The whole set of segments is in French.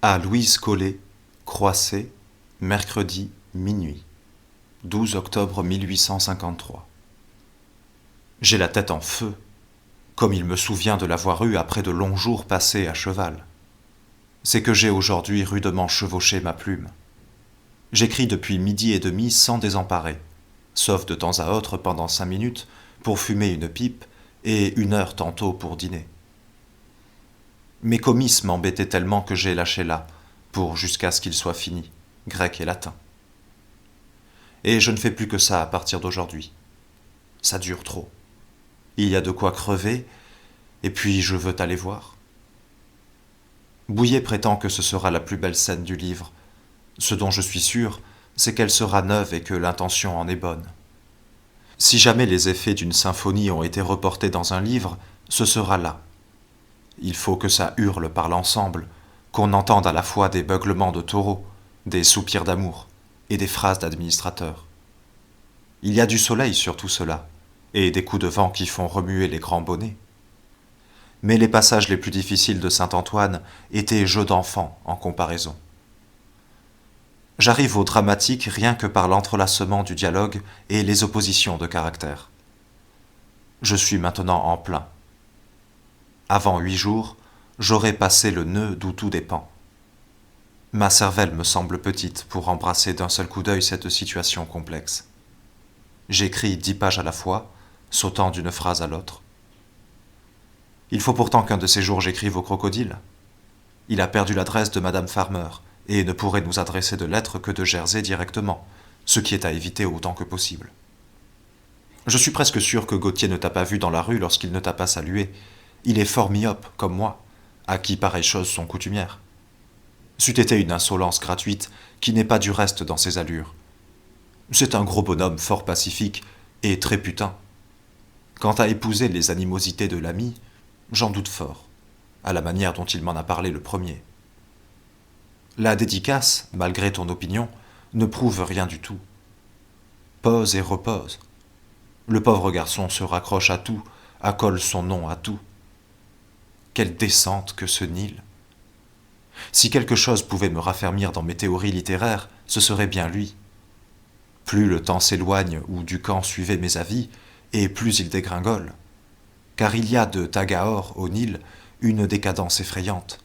À Louise Collet, Croissé, mercredi, minuit. 12 octobre 1853. J'ai la tête en feu, comme il me souvient de l'avoir eue après de longs jours passés à cheval. C'est que j'ai aujourd'hui rudement chevauché ma plume. J'écris depuis midi et demi sans désemparer, sauf de temps à autre pendant 5 minutes pour fumer une pipe et 1 heure tantôt pour dîner. Mes comices m'embêtaient tellement que j'ai lâché là, pour jusqu'à ce qu'il soit fini, grec et latin. Et je ne fais plus que ça à partir d'aujourd'hui. Ça dure trop. Il y a de quoi crever, et puis je veux t'aller voir. Bouillet prétend que ce sera la plus belle scène du livre. Ce dont je suis sûr, c'est qu'elle sera neuve et que l'intention en est bonne. Si jamais les effets d'une symphonie ont été reportés dans un livre, ce sera là. Il faut que ça hurle par l'ensemble, qu'on entende à la fois des beuglements de taureaux, des soupirs d'amour et des phrases d'administrateurs. Il y a du soleil sur tout cela, et des coups de vent qui font remuer les grands bonnets. Mais les passages les plus difficiles de Saint-Antoine étaient jeux d'enfants en comparaison. J'arrive au dramatique rien que par l'entrelacement du dialogue et les oppositions de caractère. Je suis maintenant en plein. Avant 8 jours, j'aurai passé le nœud d'où tout dépend. Ma cervelle me semble petite pour embrasser d'un seul coup d'œil cette situation complexe. J'écris 10 pages à la fois, sautant d'une phrase à l'autre. Il faut pourtant qu'un de ces jours j'écrive au crocodile. Il a perdu l'adresse de Madame Farmer et ne pourrait nous adresser de lettres que de Jersey directement, ce qui est à éviter autant que possible. Je suis presque sûr que Gauthier ne t'a pas vu dans la rue lorsqu'il ne t'a pas salué. Il est fort myope, comme moi, à qui pareilles choses sont coutumières. C'eût été une insolence gratuite qui n'est pas du reste dans ses allures. C'est un gros bonhomme fort pacifique et très putain. Quant à épouser les animosités de l'ami, j'en doute fort, à la manière dont il m'en a parlé le premier. La dédicace, malgré ton opinion, ne prouve rien du tout. Pose et repose. Le pauvre garçon se raccroche à tout, accole son nom à tout. Quelle descente que ce Nil! Si quelque chose pouvait me raffermir dans mes théories littéraires, ce serait bien lui. Plus le temps s'éloigne où Ducamp suivait mes avis, et plus il dégringole. Car il y a de Tagaor au Nil une décadence effrayante,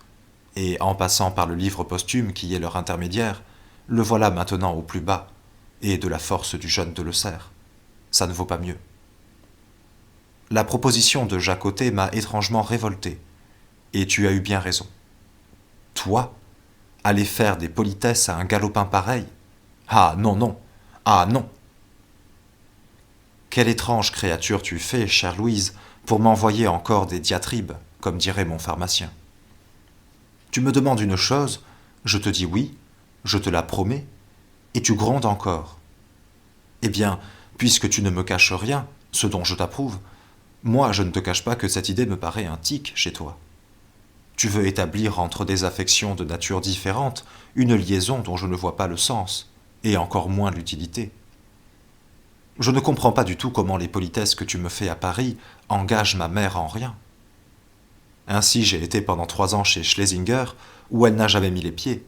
et en passant par le livre posthume qui est leur intermédiaire, le voilà maintenant au plus bas, et de la force du jeune de le Delessert. Ça ne vaut pas mieux. La proposition de Jacotet m'a étrangement révolté, et tu as eu bien raison. Toi, aller faire des politesses à un galopin pareil? Ah non, non, ah non! Quelle étrange créature tu fais, chère Louise, pour m'envoyer encore des diatribes, comme dirait mon pharmacien. Tu me demandes une chose, je te dis oui, je te la promets, et tu grondes encore. Eh bien, puisque tu ne me caches rien, ce dont je t'approuve, moi je ne te cache pas que cette idée me paraît un tic chez toi. Tu veux établir entre des affections de nature différente une liaison dont je ne vois pas le sens, et encore moins l'utilité. Je ne comprends pas du tout comment les politesses que tu me fais à Paris engagent ma mère en rien. Ainsi j'ai été pendant 3 ans chez Schlesinger, où elle n'a jamais mis les pieds.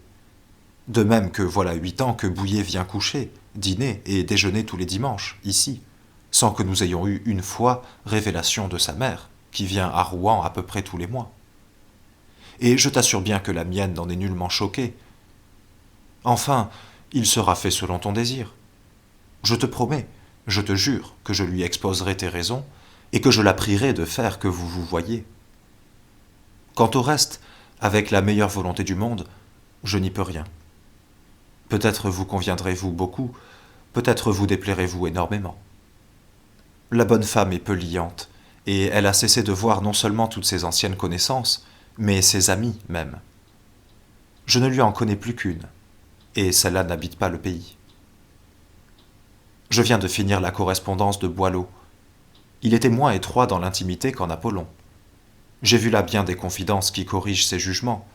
De même que voilà 8 ans que Bouillet vient coucher, dîner et déjeuner tous les dimanches, ici, sans que nous ayons eu une fois révélation de sa mère, qui vient à Rouen à peu près tous les mois. Et je t'assure bien que la mienne n'en est nullement choquée. Enfin, il sera fait selon ton désir. Je te promets, je te jure que je lui exposerai tes raisons, et que je la prierai de faire que vous vous voyiez. Quant au reste, avec la meilleure volonté du monde, je n'y peux rien. Peut-être vous conviendrez-vous beaucoup, peut-être vous déplairez-vous énormément. La bonne femme est peu liante, et elle a cessé de voir non seulement toutes ses anciennes connaissances, mais ses amies même. Je ne lui en connais plus qu'une, et celle-là n'habite pas le pays. Je viens de finir la correspondance de Boileau. Il était moins étroit dans l'intimité qu'en Apollon. J'ai vu là bien des confidences qui corrigent ses jugements.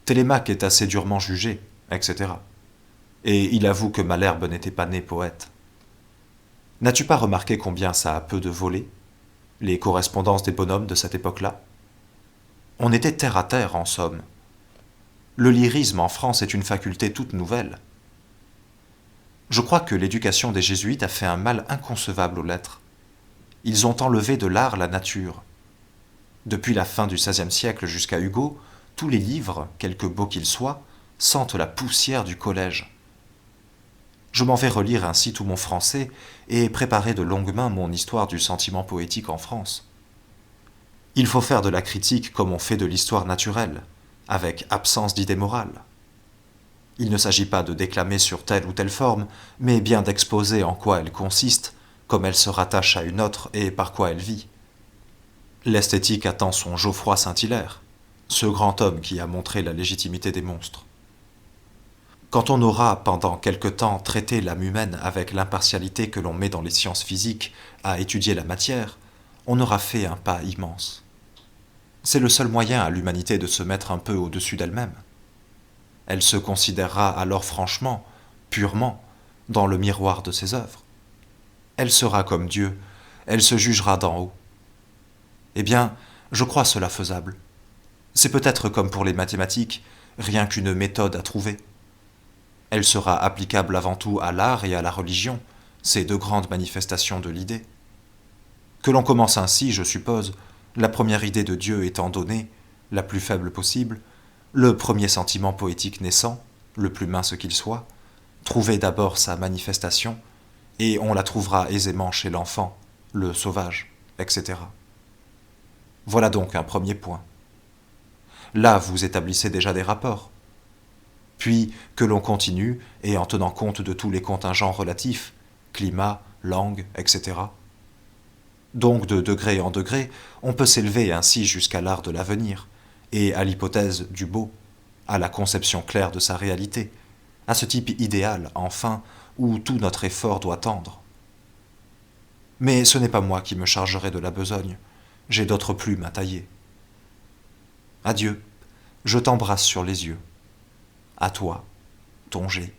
Télémaque est assez durement jugé, etc. Et il avoue que Malherbe n'était pas né poète. N'as-tu pas remarqué combien ça a peu de volets, les correspondances des bonhommes de cette époque-là? On était terre à terre, en somme. Le lyrisme en France est une faculté toute nouvelle. Je crois que l'éducation des jésuites a fait un mal inconcevable aux lettres. Ils ont enlevé de l'art la nature. Depuis la fin du XVIe siècle jusqu'à Hugo, tous les livres, quelque beaux qu'ils soient, sentent la poussière du collège. Je m'en vais relire ainsi tout mon français et préparer de longue main mon histoire du sentiment poétique en France. Il faut faire de la critique comme on fait de l'histoire naturelle, avec absence d'idées morales. Il ne s'agit pas de déclamer sur telle ou telle forme, mais bien d'exposer en quoi elle consiste, comme elle se rattache à une autre et par quoi elle vit. L'esthétique attend son Geoffroy Saint-Hilaire, ce grand homme qui a montré la légitimité des monstres. Quand on aura, pendant quelque temps, traité l'âme humaine avec l'impartialité que l'on met dans les sciences physiques à étudier la matière, on aura fait un pas immense. C'est le seul moyen à l'humanité de se mettre un peu au-dessus d'elle-même. Elle se considérera alors franchement, purement, dans le miroir de ses œuvres. Elle sera comme Dieu, elle se jugera d'en haut. Eh bien, je crois cela faisable. C'est peut-être comme pour les mathématiques, rien qu'une méthode à trouver. Elle sera applicable avant tout à l'art et à la religion, ces deux grandes manifestations de l'idée. Que l'on commence ainsi, je suppose, la première idée de Dieu étant donnée, la plus faible possible, le premier sentiment poétique naissant, le plus mince qu'il soit, trouver d'abord sa manifestation, et on la trouvera aisément chez l'enfant, le sauvage, etc. Voilà donc un premier point. Là, vous établissez déjà des rapports. Puis que l'on continue, et en tenant compte de tous les contingents relatifs, climat, langue, etc. Donc de degré en degré, on peut s'élever ainsi jusqu'à l'art de l'avenir, et à l'hypothèse du beau, à la conception claire de sa réalité, à ce type idéal, enfin, où tout notre effort doit tendre. Mais ce n'est pas moi qui me chargerai de la besogne, j'ai d'autres plumes à tailler. Adieu, je t'embrasse sur les yeux. À toi, ton G.